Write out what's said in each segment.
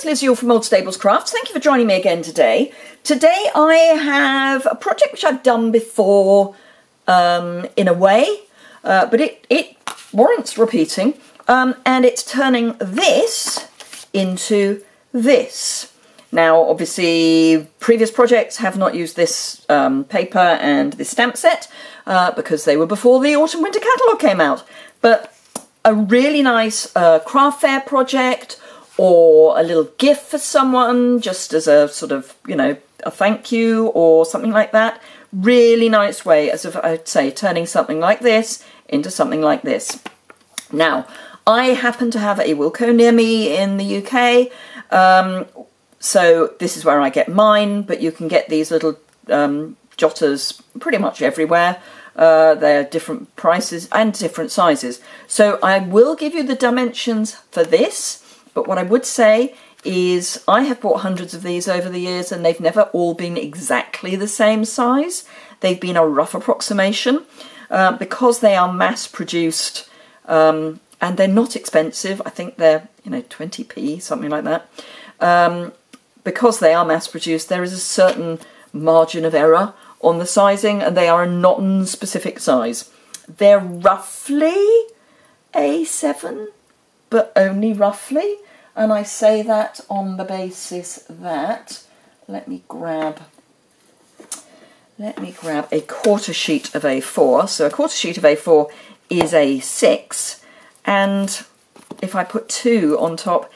it's Liz Yuille from Old Stables Crafts. Thank you for joining me again today. Today I have a project which I've done before in a way, but it warrants repeating, and it's turning this into this. Now obviously previous projects have not used this paper and this stamp set because they were before the Autumn Winter catalogue came out, but a really nice craft fair project or a little gift for someone just as a sort of, you know, a thank you or something like that. Really nice way, as if I'd say, turning something like this into something like this. Now, I happen to have a Wilko near me in the UK, so this is where I get mine, but you can get these little jotters pretty much everywhere. They're different prices and different sizes. So I will give you the dimensions for this, but what I would say is I have bought hundreds of these over the years and they've never all been exactly the same size. They've been a rough approximation because they are mass produced and they're not expensive. I think they're, you know, 20p, something like that. Because they are mass produced, there is a certain margin of error on the sizing, and they are a non-specific size. They're roughly A7, but only roughly, and I say that on the basis that, let me grab a quarter sheet of A4. So a quarter sheet of A4 is A6, and if I put 2 on top,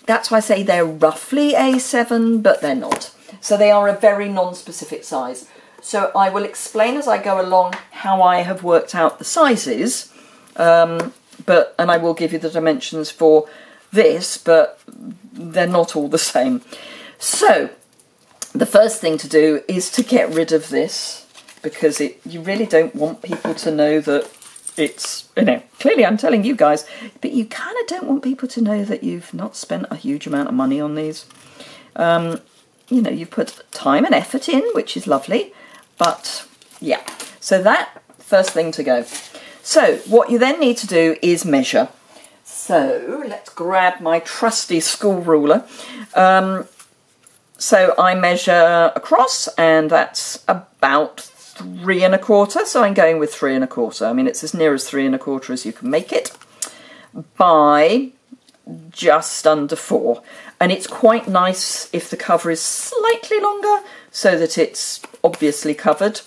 that's why I say they're roughly A7, but they're not. So they are a very non-specific size. So I will explain as I go along how I have worked out the sizes, and I will give you the dimensions for this, but they're not all the same. So the first thing to do is to get rid of this, because you really don't want people to know that it's, you know, clearly I'm telling you guys, but you kind of don't want people to know that you've not spent a huge amount of money on these. You know, you've put time and effort in, which is lovely, but yeah. So that, first thing to go. So what you then need to do is measure. So let's grab my trusty school ruler. So I measure across, and that's about 3 1/4. So I'm going with 3 1/4. I mean, it's as near as 3 1/4 as you can make it, by just under 4. And it's quite nice if the cover is slightly longer so that it's obviously covered.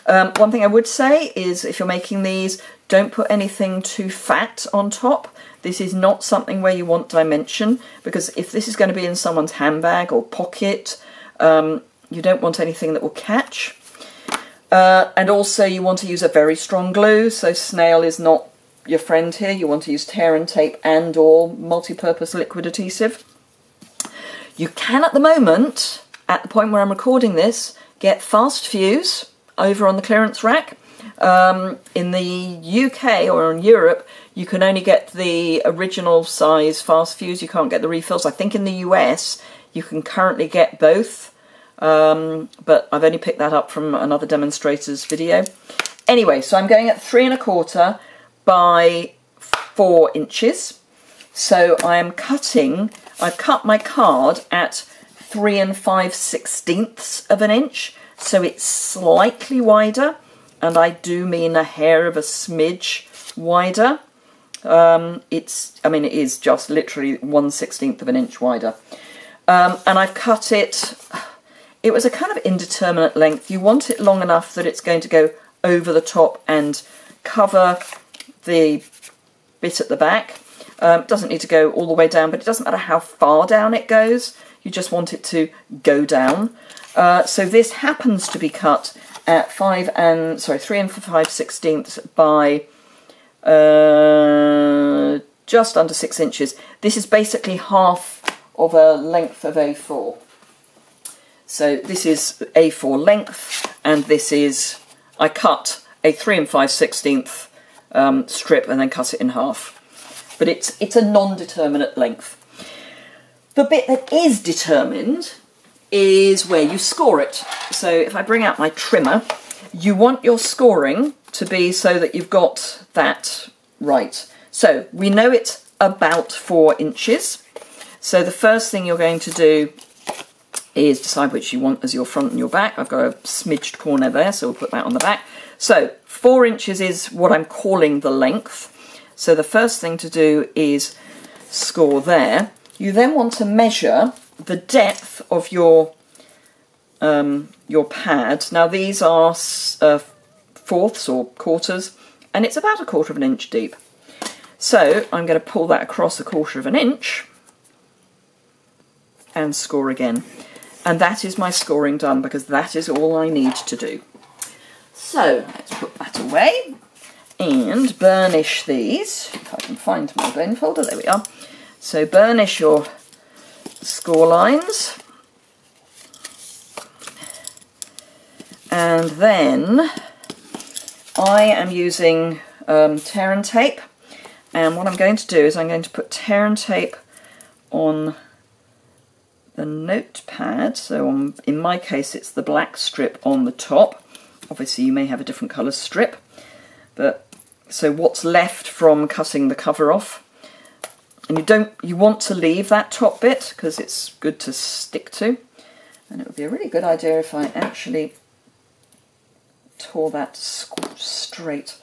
One thing I would say is if you're making these, don't put anything too fat on top. This is not something where you want dimension, because if this is going to be in someone's handbag or pocket, you don't want anything that will catch. And also you want to use a very strong glue, so snail is not your friend here. You want to use tear and tape and or multi-purpose liquid adhesive. You can at the moment, at the point where I'm recording this, get fast fuse over on the clearance rack. In the UK or in Europe, you can only get the original size fast fuse. You can't get the refills. I think in the US you can currently get both, but I've only picked that up from another demonstrator's video. Anyway, so I'm going at 3 1/4 by 4 inches. So I've cut my card at 3 5/16 of an inch, so it's slightly wider, and I do mean a hair of a smidge wider. It is just literally 1/16 of an inch wider. And I've cut it, it was a kind of indeterminate length. You want it long enough that it's going to go over the top and cover the bit at the back. It doesn't need to go all the way down, but it doesn't matter how far down it goes. You just want it to go down. So this happens to be cut at 3 5/16 by just under 6 inches. This is basically half of a length of A4. So this is A4 length, and this is, I cut a 3 5/16 strip and then cut it in half. But it's a non-determinate length. The bit that is determined is where you score it. So if I bring out my trimmer, you want your scoring to be so that you've got that right. So we know it's about 4 inches. So the first thing you're going to do is decide which you want as your front and your back. I've got a smidged corner there, so we'll put that on the back. So 4 inches is what I'm calling the length. So the first thing to do is score there. You then want to measure the depth of your pad. Now these are fourths or quarters, and it's about 1/4 of an inch deep. So I'm going to pull that across 1/4 of an inch and score again. And that is my scoring done, because that is all I need to do. So let's put that away and burnish these. If I can find my bone folder, there we are. So burnish your score lines. And then I am using tear and tape. And what I'm going to do is I'm going to put tear and tape on the notepad. So in my case, it's the black strip on the top. Obviously, you may have a different colour strip. But so what's left from cutting the cover off. And you want to leave that top bit because it's good to stick to. And it would be a really good idea if I actually tore that straight.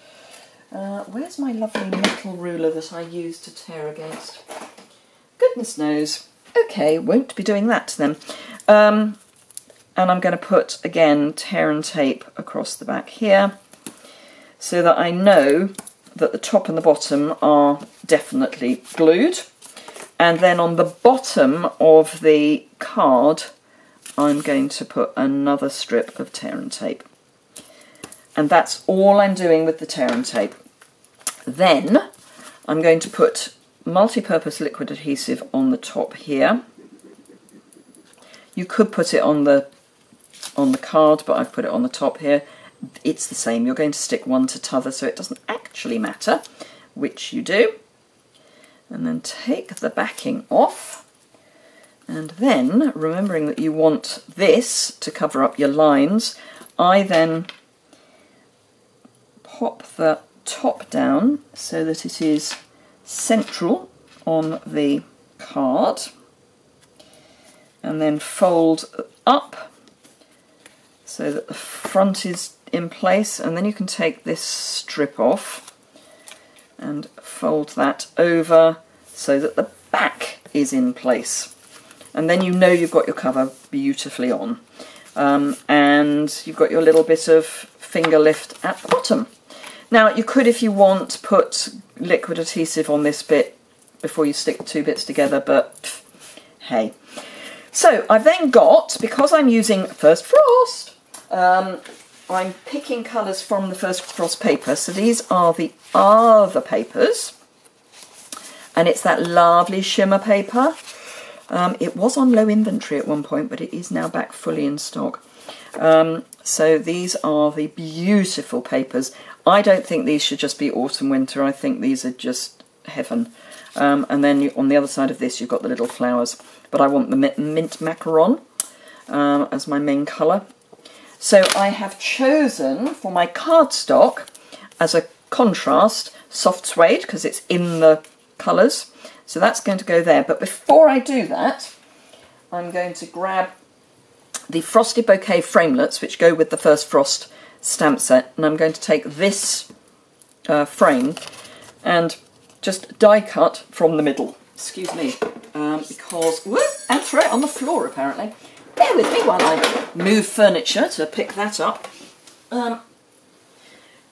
Where's my lovely metal ruler that I used to tear against? Goodness knows. Okay, won't be doing that then. And I'm going to put, again, tear and tape across the back here so that I know that the top and the bottom are definitely glued. And then on the bottom of the card, I'm going to put another strip of tear and tape. And that's all I'm doing with the tear and tape. Then I'm going to put multi-purpose liquid adhesive on the top here. You could put it on the card, but I've put it on the top here. It's the same. You're going to stick one to t'other, so it doesn't actually matter which you do. And then take the backing off. And then, remembering that you want this to cover up your lines, I then pop the top down so that it is central on the card, and then fold up so that the front is in place, and then you can take this strip off and fold that over so that the back is in place, and then you know you've got your cover beautifully on, and you've got your little bit of finger lift at the bottom. Now you could, if you want, put liquid adhesive on this bit before you stick the two bits together, but hey. So I've then got, because I'm using First Frost, I'm picking colours from the First Frost paper. So these are the other papers, and it's that lovely shimmer paper. It was on low inventory at one point, but it is now back fully in stock. So these are the beautiful papers. I don't think these should just be autumn winter. I think these are just heaven. And then on the other side of this you've got the little flowers, but I want the mint macaron as my main colour. So I have chosen for my cardstock as a contrast soft suede because it's in the colours, so that's going to go there. But before I do that, I'm going to grab the Frosted Bouquet framelets which go with the First Frost stamp set, and I'm going to take this frame and just die cut from the middle. Excuse me, because whoop, and throw it on the floor apparently. Bear with me while I move furniture to pick that up.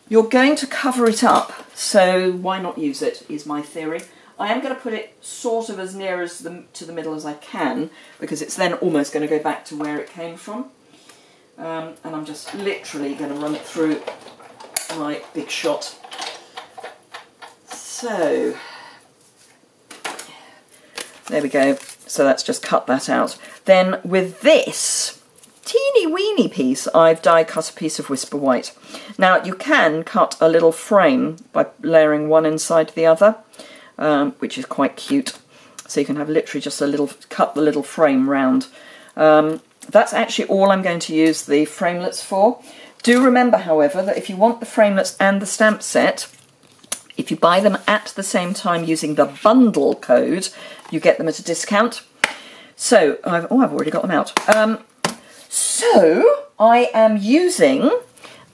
You're going to cover it up, so why not use it, is my theory. I am going to put it sort of as near as to the middle as I can, because it's then almost going to go back to where it came from. And I'm just literally going to run it through my big shot. So, there we go. So that's just cut that out. Then with this teeny weeny piece, I've die cut a piece of Whisper White. Now you can cut a little frame by layering one inside the other, which is quite cute. So you can have literally just a little, cut the little frame round. That's actually all I'm going to use the framelets for. Do remember, however, that if you want the framelets and the stamp set, If you buy them at the same time using the bundle code, you get them at a discount. So, I've already got them out. So, I am using,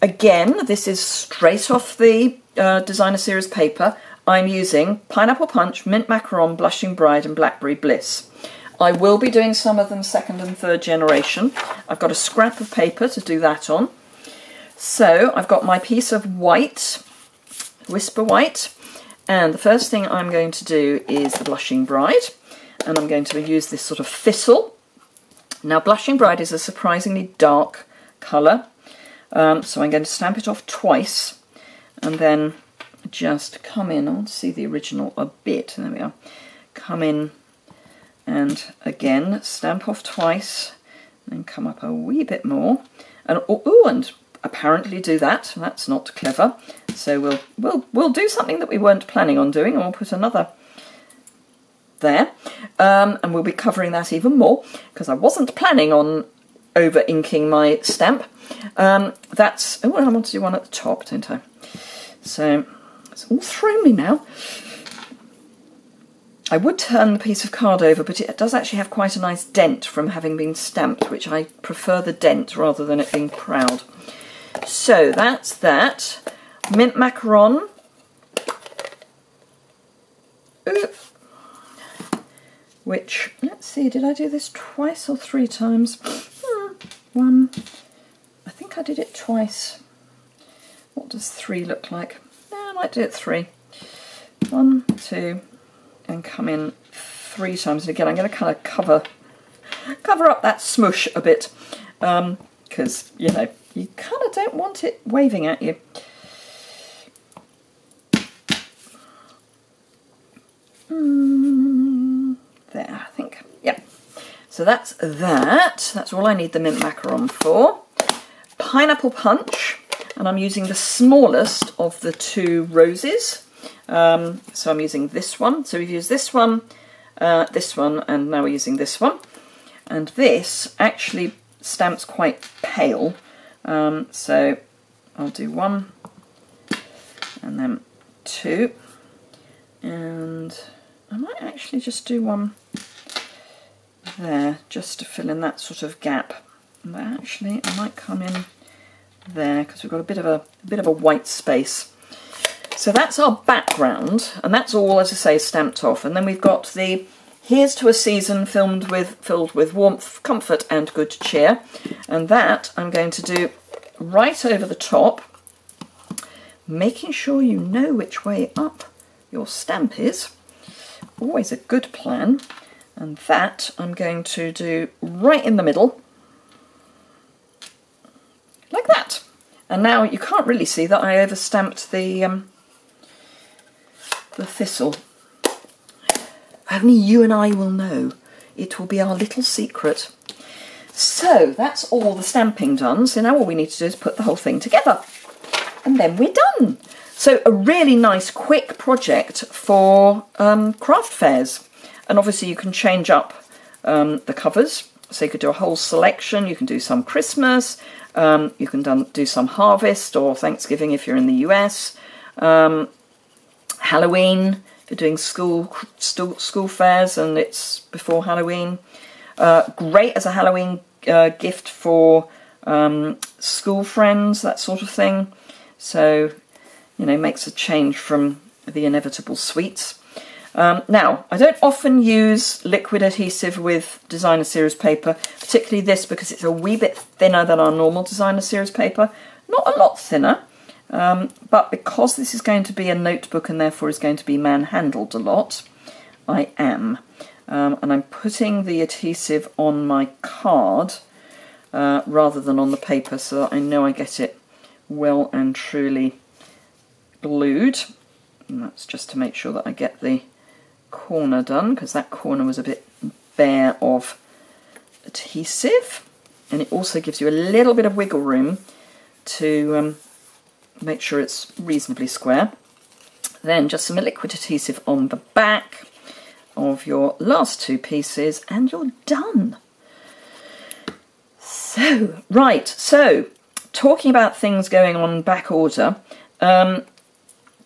again, this is straight off the Designer Series paper, I'm using Pineapple Punch, Mint Macaron, Blushing Bride and Blackberry Bliss. I will be doing some of them second and third generation. I've got a scrap of paper to do that on. So I've got my piece of white, Whisper White, and the first thing I'm going to do is the Blushing Bride, and I'm going to use this sort of thistle. Now Blushing Bride is a surprisingly dark colour, so I'm going to stamp it off twice, and then just come in, I want to see the original a bit, there we are, come in and again stamp off twice, and come up a wee bit more, and and apparently do that. That's not clever, so we'll do something that we weren't planning on doing, and we'll put another there, and we'll be covering that even more because I wasn't planning on over inking my stamp. I want to do one at the top, don't I? So it's all thrown me now. I would turn the piece of card over, but it does actually have quite a nice dent from having been stamped, which I prefer the dent rather than it being proud. So that's that. Mint Macaron. Which, let's see, did I do this twice or 3 times? One. I think I did it twice. What does 3 look like? I might do it 3. 1, 2, and come in 3 times. And again, I'm going to kind of cover up that smush a bit, because, you know, you kind of don't want it waving at you. There, I think. Yeah. So that's that. That's all I need the Mint Macaron for. Pineapple Punch, and I'm using the smallest of the 2 roses. So I'm using this one. So we've used this one, and now we're using this one. And this actually stamps quite pale. So I'll do 1, and then 2, and I might actually just do 1 there, just to fill in that sort of gap. But actually, I might come in there because we've got a bit of a white space. So that's our background, and that's all, as I say, stamped off. And then we've got the "Here's to a Season filled with warmth, comfort, and good cheer," and that I'm going to do right over the top, making sure you know which way up your stamp is. Always a good plan. And that I'm going to do right in the middle, like that. And now you can't really see that I overstamped the thistle. Only you and I will know. It will be our little secret. So that's all the stamping done. So now all we need to do is put the whole thing together, and then we're done. So a really nice quick project for craft fairs. And obviously you can change up the covers. So you could do a whole selection. You can do some Christmas. You can do some Harvest or Thanksgiving if you're in the US. Halloween, if you're doing school fairs and it's before Halloween. Great as a Halloween gift for school friends, that sort of thing. So, you know, makes a change from the inevitable sweets. Now, I don't often use liquid adhesive with Designer Series paper, particularly this because it's a wee bit thinner than our normal Designer Series paper. Not a lot thinner, but because this is going to be a notebook and therefore is going to be man-handled a lot, I am. And I'm putting the adhesive on my card rather than on the paper so that I know I get it well and truly glued. And that's just to make sure that I get the corner done, because that corner was a bit bare of adhesive, and it also gives you a little bit of wiggle room to make sure it's reasonably square. Then just some liquid adhesive on the back of your last 2 pieces and you're done. So, right, so talking about things going on back order,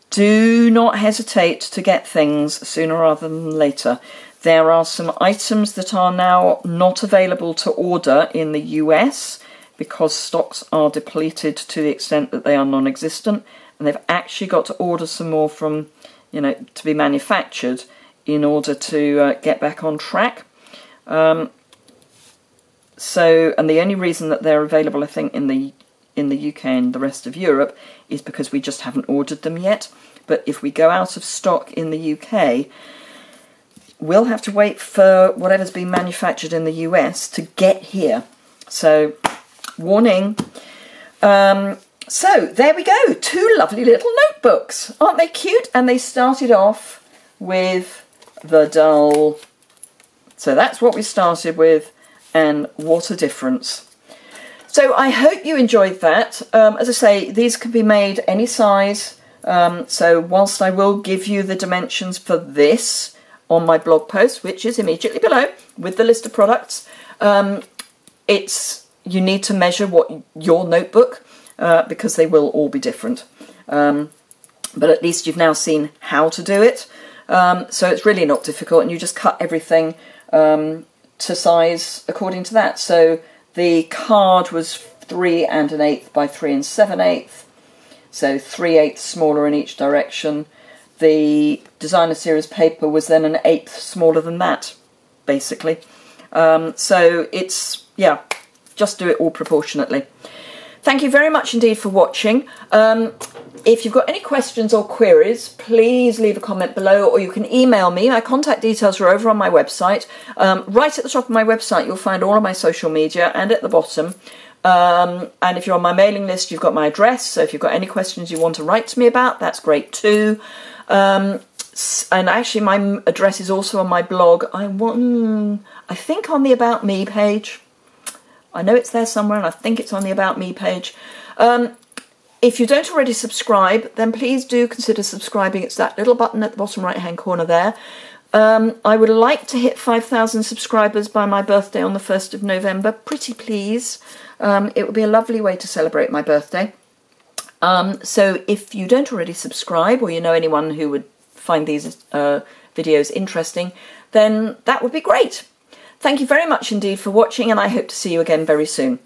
do not hesitate to get things sooner rather than later. There are some items that are now not available to order in the US because stocks are depleted to the extent that they are non-existent, and they've actually got to order some more from, you know, to be manufactured in order to get back on track. And the only reason that they're available, I think, in the UK and the rest of Europe is because we just haven't ordered them yet. But if we go out of stock in the UK, we'll have to wait for whatever's been manufactured in the US to get here. So, warning. So, there we go. 2 lovely little notebooks. Aren't they cute? And they started off with the dull. So that's what we started with, and what a difference. So I hope you enjoyed that. As I say, these can be made any size. So whilst I will give you the dimensions for this on my blog post, which is immediately below with the list of products, you need to measure what your notebook, because they will all be different. But at least you've now seen how to do it. So it's really not difficult, and you just cut everything to size according to that. So the card was 3 1/8 by 3 7/8, so 3/8 smaller in each direction. The designer series paper was then 1/8 smaller than that, basically. So it's, yeah, just do it all proportionately. Thank you very much indeed for watching. If you've got any questions or queries, please leave a comment below, or you can email me. My contact details are over on my website. Right at the top of my website, you'll find all of my social media, and at the bottom. And if you're on my mailing list, you've got my address. So if you've got any questions you want to write to me about, that's great too. And actually, my address is also on my blog. I think on the About Me page. I know it's there somewhere, and I think it's on the About Me page. If you don't already subscribe, then please do consider subscribing. It's that little button at the bottom right-hand corner there. I would like to hit 5,000 subscribers by my birthday on the 1st of November. Pretty please. It would be a lovely way to celebrate my birthday. So if you don't already subscribe, or you know anyone who would find these videos interesting, then that would be great. Thank you very much indeed for watching, and I hope to see you again very soon.